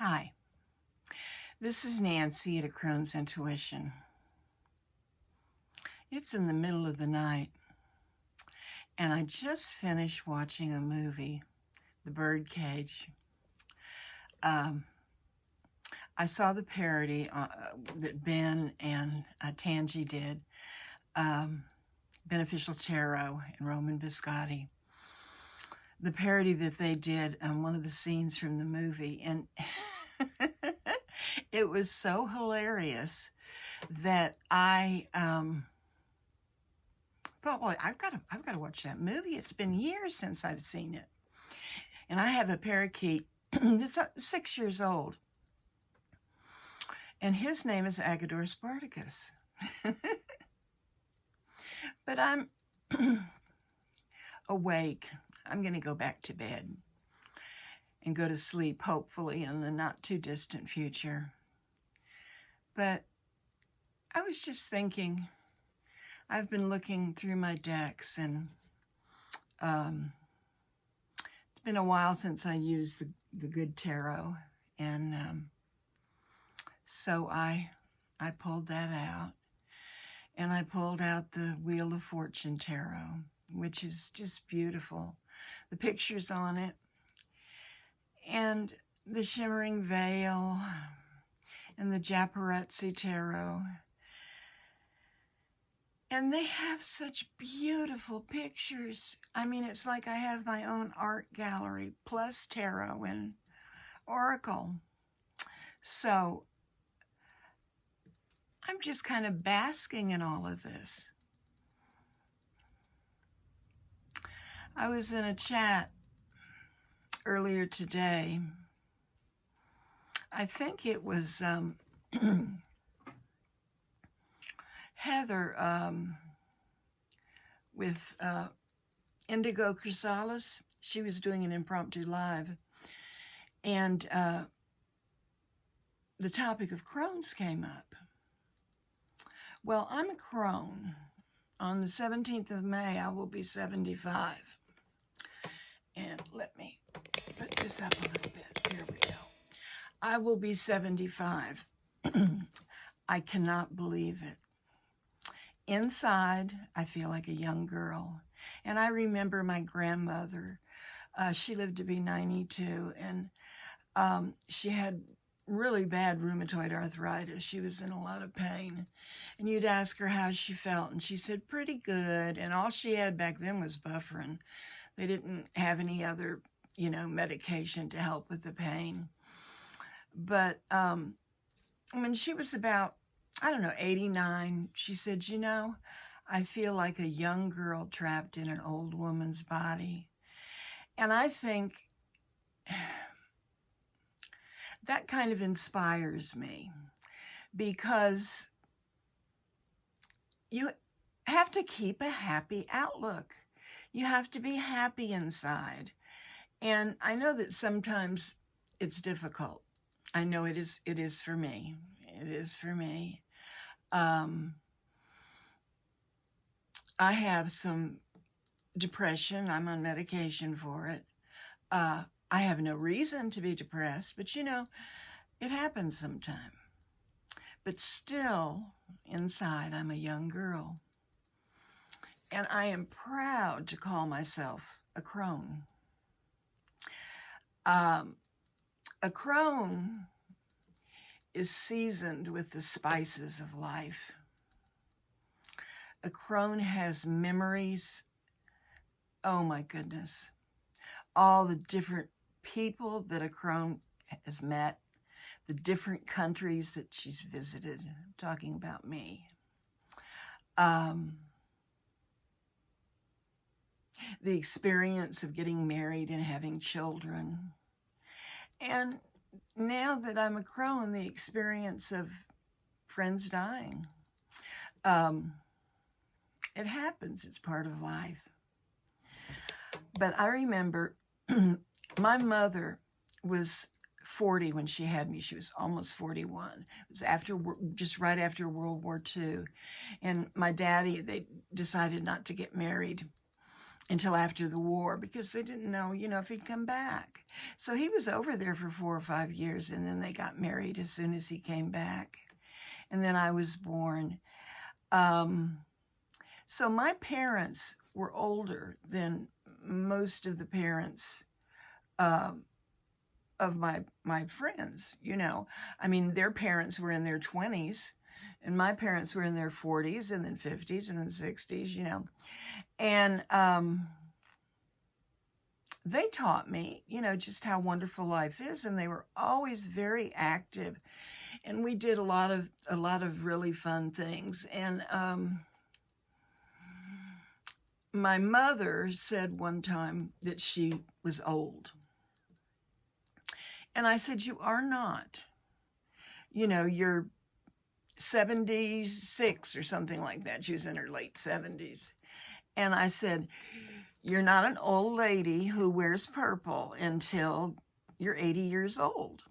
Hi, this is Nancy at A Crone's Intuition. It's in the middle of the night, and I just finished watching a movie, The Birdcage. I saw the parody that Ben and Tangi did, Beneficial Tarot and Roman Biscotti. The parody that they did on one of the scenes from the movie, and it was so hilarious that I thought, well, I've got to watch that movie. It's been years since I've seen it, and I have a parakeet that's 6 years old, and his name is Agador Spartacus. But I'm awake. I'm going to go back to bed and go to sleep, hopefully, in the not-too-distant future. But I was just thinking, I've been looking through my decks, and it's been a while since I used the good tarot, and so I pulled that out, and I pulled out the Wheel of Fortune tarot, which is just beautiful. The pictures on it, and the Shimmering Veil, and the Japaretsi tarot. And they have such beautiful pictures. I mean, it's like I have my own art gallery, plus tarot and oracle. So I'm just kind of basking in all of this. I was in a chat earlier today. I think it was Heather with Indigo Chrysalis. She was doing an impromptu live, and the topic of Crones came up. Well, I'm a Crone. On the 17th of May, I will be 75. And let me put this up a little bit. Here we go. I will be 75. I cannot believe it. Inside, I feel like a young girl. And I remember my grandmother. She lived to be 92, and she had really bad rheumatoid arthritis. She was in a lot of pain. And you'd ask her how she felt, and she said, pretty good. And all she had back then was Bufferin. They didn't have any other, medication to help with the pain. But when she was about, 89, she said, I feel like a young girl trapped in an old woman's body. And I think that kind of inspires me, because you have to keep a happy outlook. You have to be happy inside. And I know that sometimes it's difficult. I know it is for me. It is for me. I have some depression. I'm on medication for it. I have no reason to be depressed, but it happens sometime. But still, inside, I'm a young girl. And I am proud to call myself a Crone. A Crone is seasoned with the spices of life. A Crone has memories. Oh my goodness. All the different people that a Crone has met, the different countries that she's visited. I'm talking about me. The experience of getting married and having children. And now that I'm a Crone, the experience of friends dying. It happens. It's part of life. But I remember my mother was 40 when she had me. She was almost 41. It was just right after World War II. And my daddy, they decided not to get married. until after the war, because they didn't know, if he'd come back. So he was over there for 4 or 5 years, and then they got married as soon as he came back. And then I was born. So my parents were older than most of the parents of my friends, I mean, their parents were in their 20s, and my parents were in their 40s and then 50s and then 60s, And they taught me, just how wonderful life is, and they were always very active. And we did a lot of really fun things. And my mother said one time that she was old. And I said, you are not. You're 76 or something like that. She was in her late 70s. And I said, you're not an old lady who wears purple until you're 80 years old.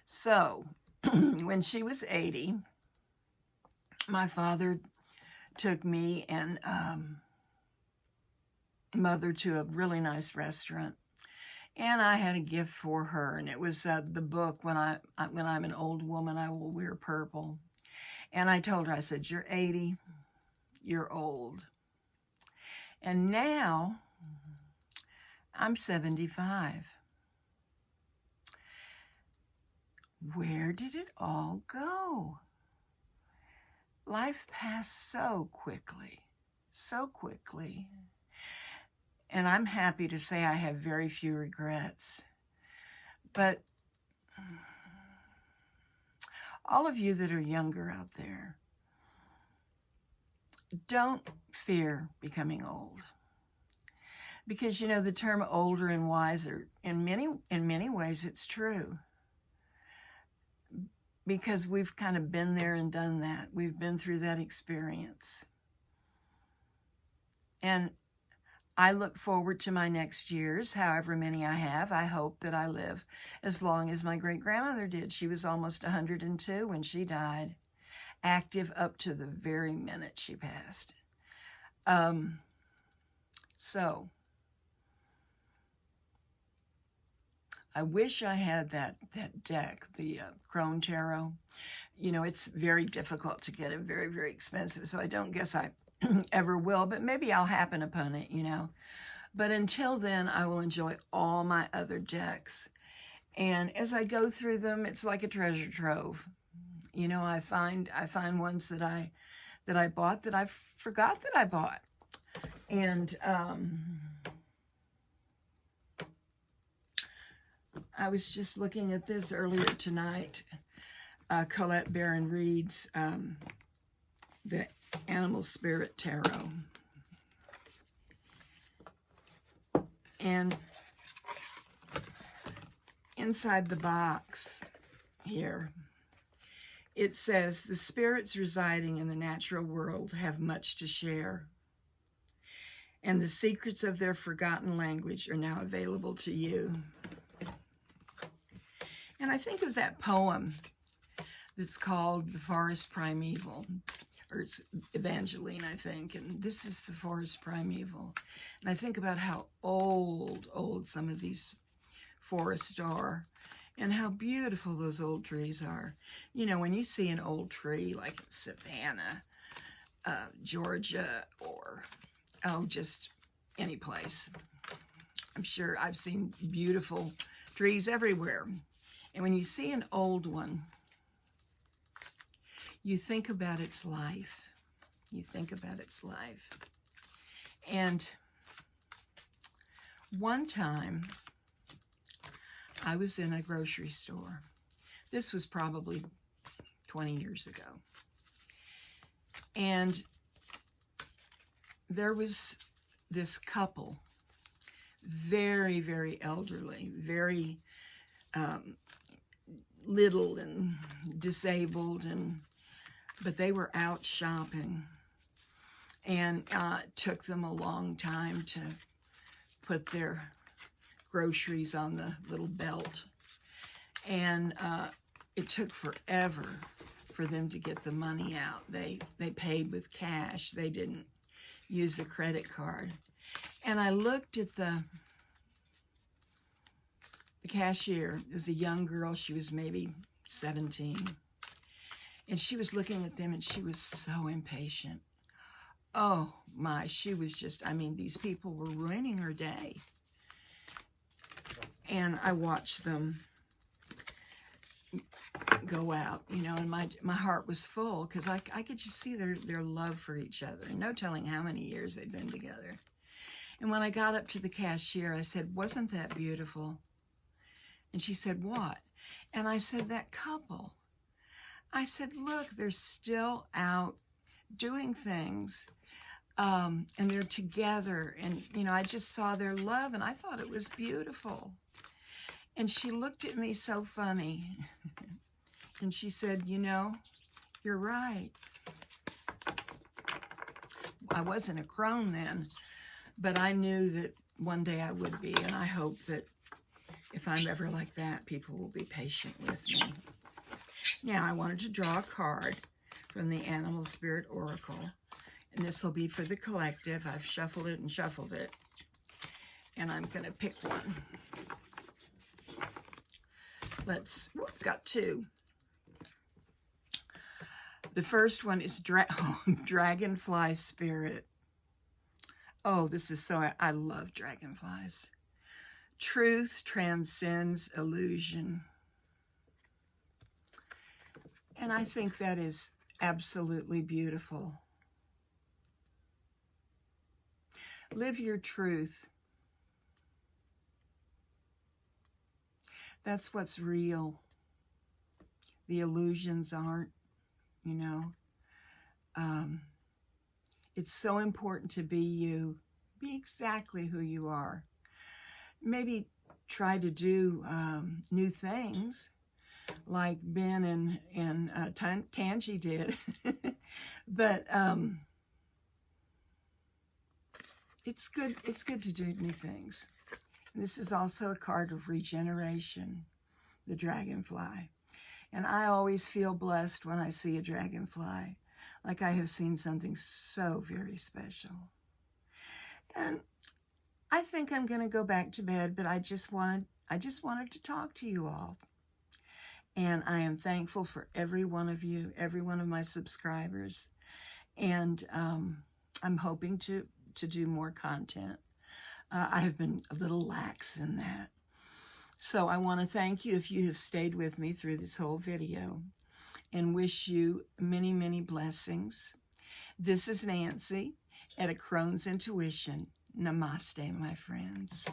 So when she was 80, my father took me and mother to a really nice restaurant. And I had a gift for her, and it was the book, When I'm an Old Woman, I Will Wear Purple. And I told her, I said, you're 80, you're old. And now I'm 75. Where did it all go? Life passed so quickly, so quickly. And I'm happy to say I have very few regrets. But all of you that are younger out there, don't fear becoming old. Because, the term older and wiser, in many ways, it's true. Because we've kind of been there and done that. We've been through that experience. And I look forward to my next years, however many I have. I hope that I live as long as my great-grandmother did. She was almost 102 when she died, active up to the very minute she passed. So I wish I had that deck, the Crone Tarot. It's very difficult to get it, very, very expensive, so I don't guess I ever will, but maybe I'll happen upon it, But until then, I will enjoy all my other decks. And as I go through them, it's like a treasure trove. I find ones that I bought that I forgot that I bought. And I was just looking at this earlier tonight. Colette Baron Reed's the Animal Spirit Tarot. And inside the box here, it says, the spirits residing in the natural world have much to share, and the secrets of their forgotten language are now available to you. And I think of that poem that's called The Forest Primeval, or it's Evangeline, I think, and this is The Forest Primeval. And I think about how old some of these forests are, and how beautiful those old trees are. When you see an old tree like in Savannah, Georgia, or, just any place. I'm sure I've seen beautiful trees everywhere. And when you see an old one, you think about its life. You think about its life. And one time, I was in a grocery store. This was probably 20 years ago. And there was this couple, very, very elderly, very little and disabled, but they were out shopping, and it took them a long time to put their groceries on the little belt, and it took forever for them to get the money out. They paid with cash. They didn't use a credit card. And I looked at the cashier. It was a young girl. She was maybe 17. And she was looking at them, and she was so impatient. Oh, my. She was just, I mean, these people were ruining her day. And I watched them go out, you know, and my heart was full because I could just see their love for each other. No telling how many years they'd been together. And when I got up to the cashier, I said, "Wasn't that beautiful?" And she said, "What?" And I said, "That couple." I said, "Look, they're still out doing things, and they're together." And, you know, I just saw their love, and I thought it was beautiful. And she looked at me so funny, and she said, "You know, you're right." I wasn't a crone then, but I knew that one day I would be, and I hope that if I'm ever like that, people will be patient with me. Now, I wanted to draw a card from the Animal Spirit Oracle, and this will be for the collective. I've shuffled it and shuffled it, and I'm going to pick one. It's got two. The first one is Dragonfly Spirit. Oh, this is so, I love dragonflies. Truth transcends illusion. And I think that is absolutely beautiful. Live your truth. That's what's real. The illusions aren't, you know. It's so important to be you. Be exactly who you are. Maybe try to do new things like Ben and Tangi did. But it's good to do new things. This is also a card of regeneration, the dragonfly. And I always feel blessed when I see a dragonfly, like I have seen something so very special. And I think I'm going to go back to bed, but I just wanted to talk to you all. And I am thankful for every one of you, every one of my subscribers. And I'm hoping to do more content. I have been a little lax in that. So I want to thank you if you have stayed with me through this whole video, and wish you many, many blessings. This is Nancy at A Crone's Intuition. Namaste, my friends.